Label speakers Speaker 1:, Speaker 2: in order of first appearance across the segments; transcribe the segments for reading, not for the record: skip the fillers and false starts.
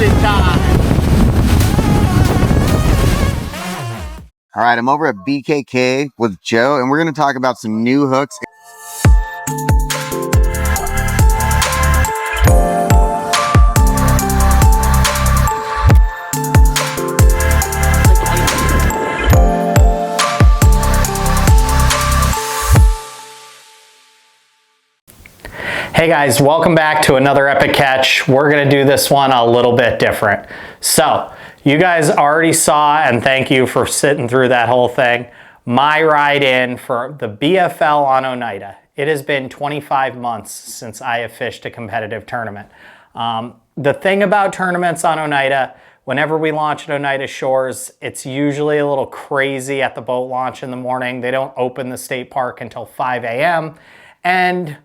Speaker 1: casting time.
Speaker 2: All right, I'm over at BKK with Joe, and we're going to talk about some new hooks.
Speaker 1: Hey guys, welcome back to another epic catch. We're gonna do this one a little bit different. So, you guys already saw, and thank you for sitting through that whole thing, my ride in for the BFL on Oneida. It has been 25 months since I have fished a competitive tournament. The thing about tournaments on Oneida, whenever we launch at Oneida Shores, it's usually a little crazy at the boat launch in the morning. They don't open the state park until 5 a.m. and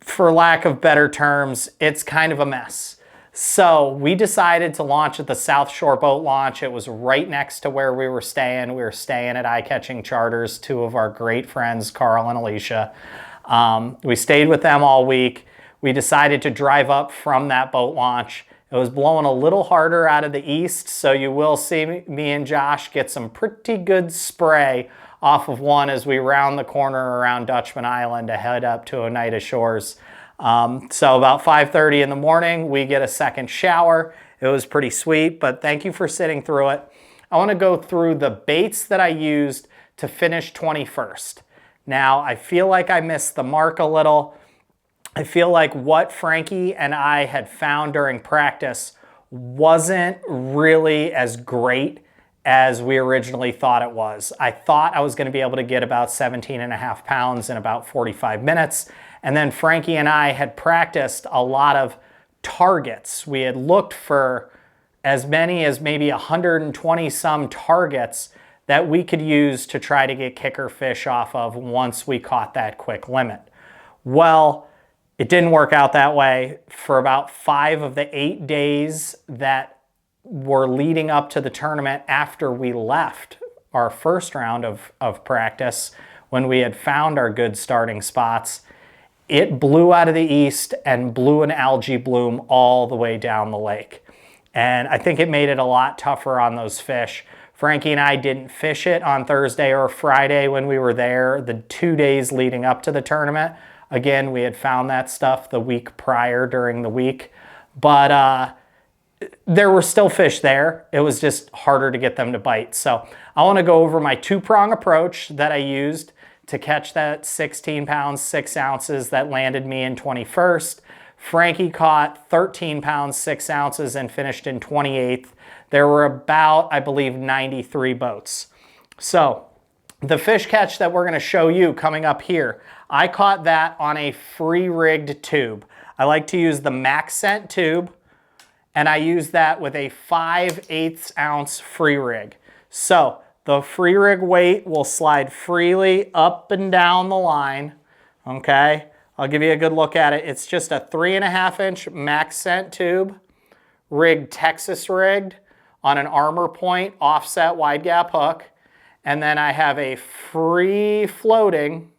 Speaker 1: for lack of better terms, it's kind of a mess. So we decided to launch at the South Shore boat launch. It was right next to where we were staying. We were staying at Eye Catching Charters, two of our great friends, Carl and Alicia. We stayed with them all week. We decided to drive up from that boat launch. It was blowing a little harder out of the east, so you will see me and Josh get some pretty good spray off of one as we round the corner around Dutchman Island to head up to Oneida Shores. So about 5:30 in the morning, we get a second shower. It was pretty sweet, but thank you for sitting through it. I want to go through the baits that I used to finish 21st. Now, I feel like I missed the mark a little. I feel like what Frankie and I had found during practice wasn't really as great as we originally thought it was. I thought I was going to be able to get about 17.5 pounds in about 45 minutes. And then Frankie and I had practiced a lot of targets. We had looked for as many as maybe 120 some targets that we could use to try to get kicker fish off of once we caught that quick limit. Well, it didn't work out that way. For about 5 of the 8 days that were leading up to the tournament after we left our first round of practice, when we had found our good starting spots, it blew out of the east and blew an algae bloom all the way down the lake. And I think it made it a lot tougher on those fish. Frankie and I didn't fish it on Thursday or Friday when we were there, the 2 days leading up to the tournament. Again, we had found that stuff the week prior during the week, but there were still fish there. It was just harder to get them to bite. So I want to go over my 2-prong approach that I used to catch that 16 pounds, 6 ounces that landed me in 21st. Frankie caught 13 pounds, 6 ounces and finished in 28th. There were about, I believe, 93 boats. So the fish catch that we're going to show you coming up here, I caught that on a free-rigged tube. I like to use the Max Scent tube, and I use that with a 5/8 ounce free rig. So the free rig weight will slide freely up and down the line, okay? I'll give you a good look at it. It's just a 3.5 inch Max Scent tube, rigged Texas rigged on an Armor Point offset wide gap hook. And then I have a free floating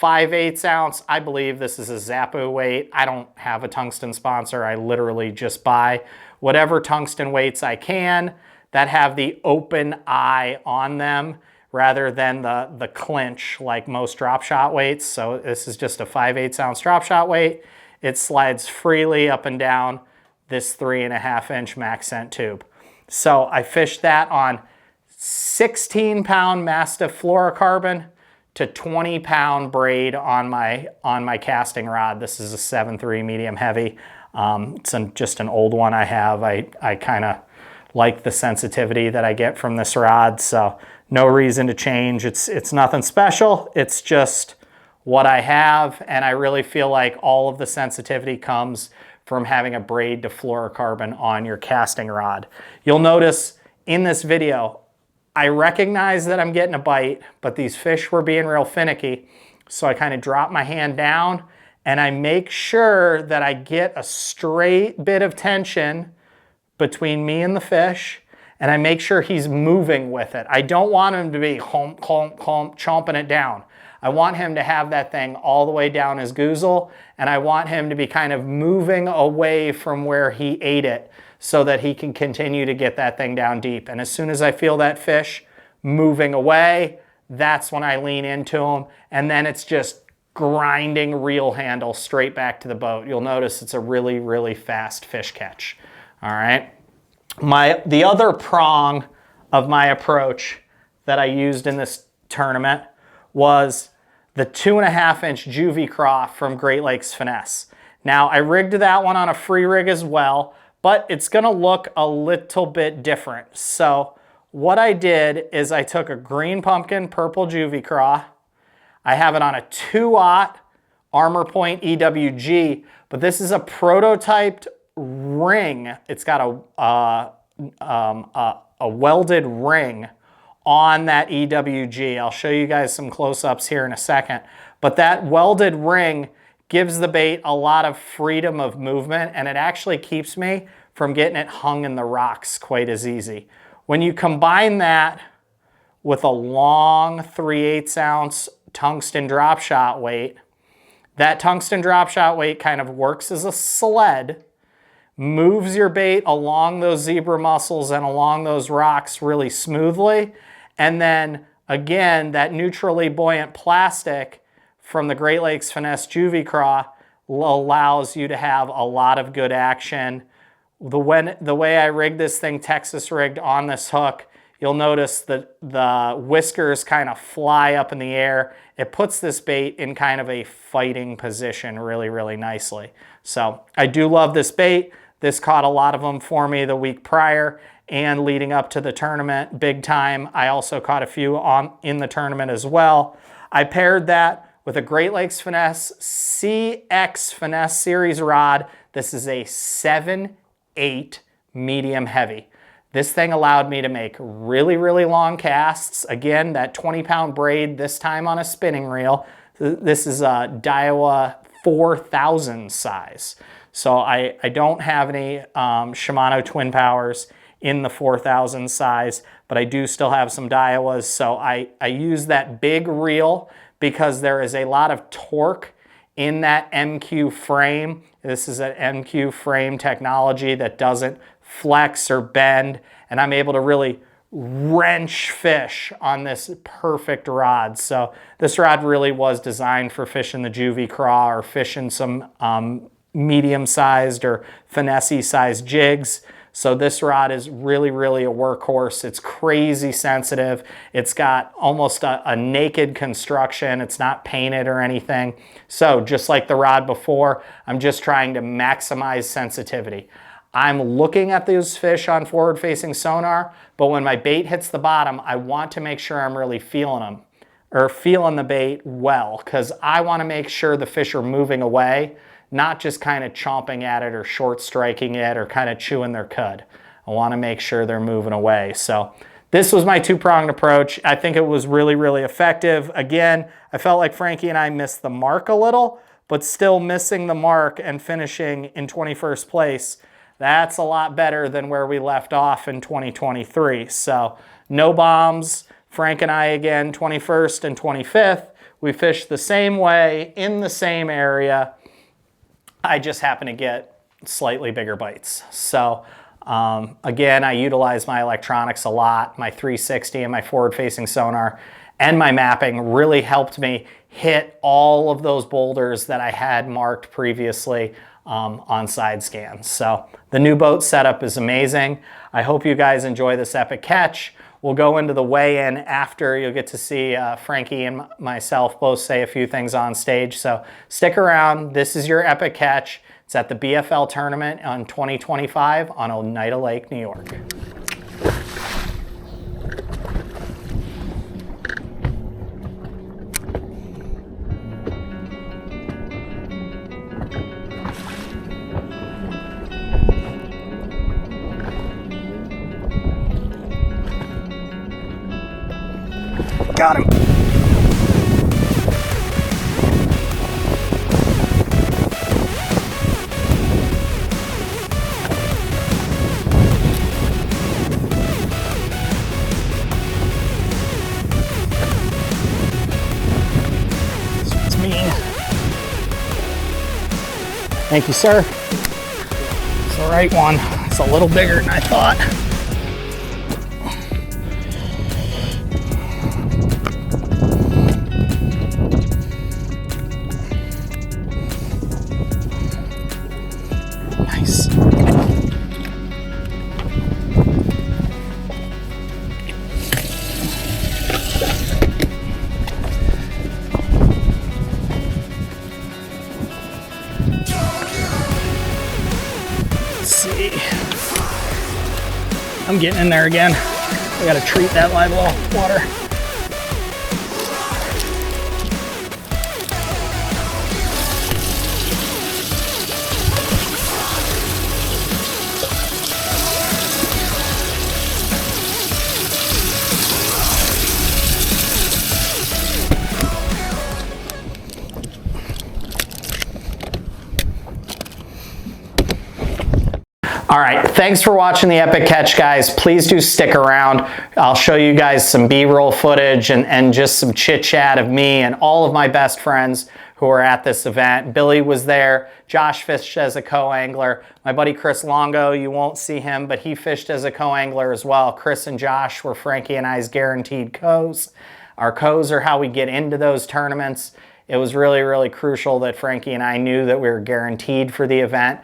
Speaker 1: 5/8 ounce, I believe this is a Zappu weight. I don't have a tungsten sponsor. I literally just buy whatever tungsten weights I can that have the open eye on them rather than the clinch like most drop shot weights. So this is just a 5/8 ounce drop shot weight. It slides freely up and down this 3.5 inch Max Scent tube. So I fished that on 16 pound Mastiff fluorocarbon to 20 pound braid on my casting rod. This is a 7.3 medium heavy. It's just an old one I have. I kind of like the sensitivity that I get from this rod, so no reason to change. It's nothing special. It's just what I have, and I really feel like all of the sensitivity comes from having a braid to fluorocarbon on your casting rod. You'll notice in this video, I recognize that I'm getting a bite, but these fish were being real finicky. So I kind of drop my hand down and I make sure that I get a straight bit of tension between me and the fish, and I make sure he's moving with it. I don't want him to be chomping it down. I want him to have that thing all the way down his goozle, and I want him to be kind of moving away from where he ate it so that he can continue to get that thing down deep. And as soon as I feel that fish moving away, that's when I lean into him, and then it's just grinding reel handle straight back to the boat. You'll notice it's a really, really fast fish catch. All right. The other prong of my approach that I used in this tournament was the 2.5-inch Juvie Craw from Great Lakes Finesse. Now, I rigged that one on a free rig as well, but it's gonna look a little bit different. So what I did is I took a green pumpkin purple Juvie Craw. I have it on a 2-aught Armor Point EWG, but this is a prototyped ring. It's got a welded ring on that EWG. I'll show you guys some close-ups here in a second. But that welded ring gives the bait a lot of freedom of movement, and it actually keeps me from getting it hung in the rocks quite as easy. When you combine that with a long 3/8 ounce tungsten drop shot weight, that tungsten drop shot weight kind of works as a sled, moves your bait along those zebra mussels and along those rocks really smoothly. And then again, that neutrally buoyant plastic from the Great Lakes Finesse Juvie Craw allows you to have a lot of good action. The way I rigged this thing, Texas rigged on this hook, you'll notice that the whiskers kind of fly up in the air. It puts this bait in kind of a fighting position really, really nicely. So I do love this bait. This caught a lot of them for me the week prior and leading up to the tournament big time. I also caught a few in the tournament as well. I paired that with a Great Lakes Finesse CX Finesse Series rod. This is a 7/8 medium heavy. This thing allowed me to make really, really long casts. Again, that 20-pound braid, this time on a spinning reel. This is a Daiwa 4000 size. So I don't have any Shimano Twin Powers in the 4000 size, but I do still have some Daiwas. So I use that big reel because there is a lot of torque in that MQ frame. This is an MQ frame technology that doesn't flex or bend, and I'm able to really wrench fish on this perfect rod. So this rod really was designed for fishing the Juvie Craw or fishing some medium-sized or finesse-sized jigs. So this rod is really, really a workhorse. It's crazy sensitive. It's got almost a naked construction. It's not painted or anything. So just like the rod before, I'm just trying to maximize sensitivity. I'm looking at those fish on forward-facing sonar, but when my bait hits the bottom, I want to make sure I'm really feeling them, or feeling the bait well, because I want to make sure the fish are moving away, not just kind of chomping at it or short striking it or kind of chewing their cud. I want to make sure they're moving away. So this was my two-pronged approach. I think it was really, really effective. Again, I felt like Frankie and I missed the mark a little, but still missing the mark and finishing in 21st place, that's a lot better than where we left off in 2023. So no bombs. Frank and I, again, 21st and 25th. We fished the same way in the same area. I just happen to get slightly bigger bites. So again, I utilize my electronics a lot. My 360 and my forward-facing sonar and my mapping really helped me hit all of those boulders that I had marked previously on side scans. So the new boat setup is amazing. I hope you guys enjoy this epic catch. We'll go into the weigh-in after. You'll get to see Frankie and myself both say a few things on stage. So stick around. This is your epic catch. It's at the BFL tournament on 2025 on Oneida Lake, New York. Got him! Thank you, sir. It's the right one. It's a little bigger than I thought. Nice. See, I'm getting in there again. I gotta treat that live well water. All right, thanks for watching the Epic Catch, guys. Please do stick around. I'll show you guys some B-roll footage and just some chit-chat of me and all of my best friends who are at this event. Billy was there. Josh fished as a co-angler. My buddy Chris Longo, you won't see him, but he fished as a co-angler as well. Chris and Josh were Frankie and I's guaranteed co's. Our co's are how we get into those tournaments. It was really, really crucial that Frankie and I knew that we were guaranteed for the event.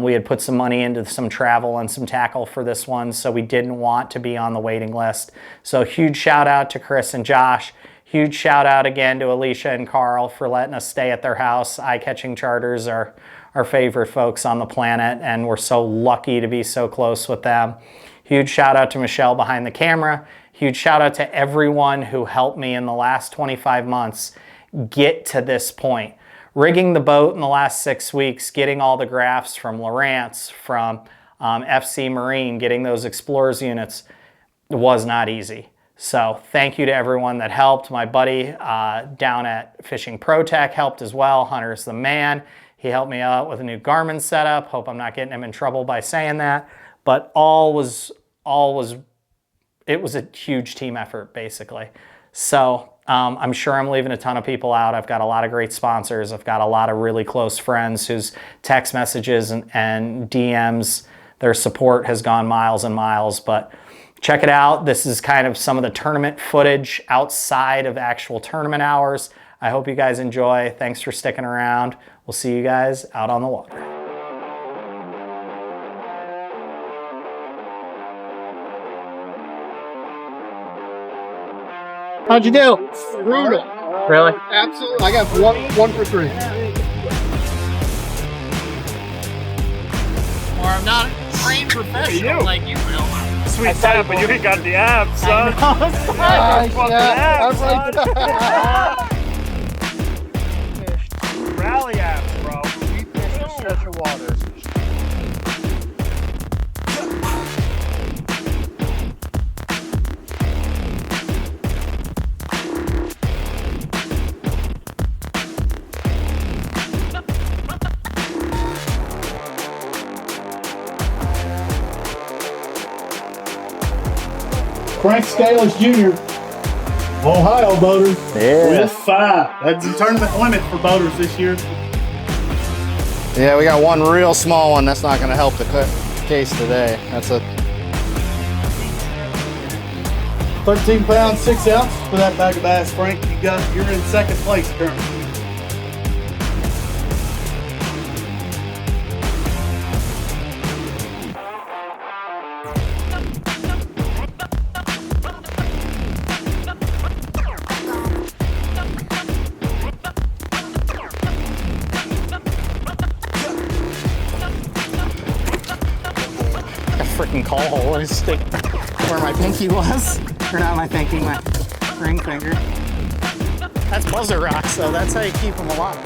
Speaker 1: We had put some money into some travel and some tackle for this one, so we didn't want to be on the waiting list. So huge shout out to Chris and Josh. Huge shout out again to Alicia and Carl for letting us stay at their house. Eye-catching charters are our favorite folks on the planet, and we're so lucky to be so close with them. Huge shout out to Michelle behind the camera. Huge shout out to everyone who helped me in the last 25 months get to this point. Rigging the boat in the last 6 weeks, getting all the graphs from Lowrance, from FC Marine, getting those Explorers units was not easy. So thank you to everyone that helped. My buddy down at Fishing Pro Tech helped as well. Hunter's the man. He helped me out with a new Garmin setup. Hope I'm not getting him in trouble by saying that. But it was a huge team effort, basically. So I'm sure I'm leaving a ton of people out. I've got a lot of great sponsors. I've got a lot of really close friends whose text messages and DMs, their support has gone miles and miles. But check it out. This is kind of some of the tournament footage outside of actual tournament hours. I hope you guys enjoy. Thanks for sticking around. We'll see you guys out on the water. How'd you do?
Speaker 3: Brutal.
Speaker 1: Really?
Speaker 3: Absolutely. I got one for 3.
Speaker 1: Or I'm not a trained professional like you will.
Speaker 4: Sweet tap, but you ain't got the abs, son. Rally abs, bro.
Speaker 3: We fish in special waters. Frank Scalish Jr. Ohio boaters.
Speaker 1: Yeah.
Speaker 4: 5. That's the tournament limit for boaters this year.
Speaker 3: Yeah, we got one real small one. That's not going to help the case today. That's a
Speaker 4: 13 pounds, 6 ounce for that bag of bass, Frank. You're in second place currently.
Speaker 1: Freaking call hole and stick where my pinky was. Or not my pinky, my ring finger. That's buzzer rocks, so that's how you keep them alive.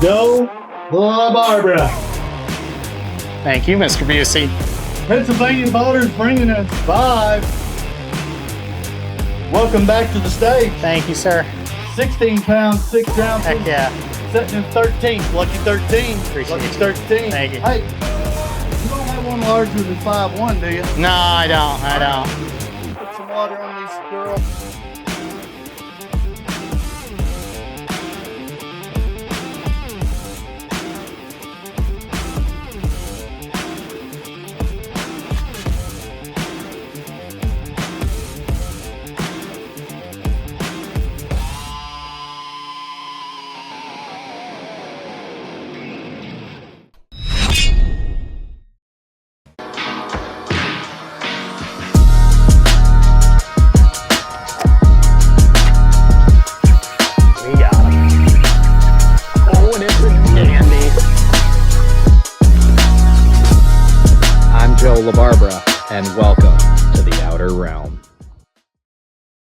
Speaker 4: Go Barbara.
Speaker 1: Thank you, Mr. Busey.
Speaker 4: Pennsylvania boaters bringing us 5. Welcome back to the stage.
Speaker 1: Thank you, sir.
Speaker 4: 16 pounds, 6 ounces.
Speaker 1: Heck yeah.
Speaker 4: Sitting in 13th. Lucky 13.
Speaker 1: Appreciate
Speaker 4: Lucky
Speaker 1: it.
Speaker 4: 13.
Speaker 1: Thank you.
Speaker 4: Hey, you don't have one larger than 5'1", do you?
Speaker 1: No, I don't.
Speaker 4: Put some water on the
Speaker 5: La Barbara, and welcome to the Outer Realm.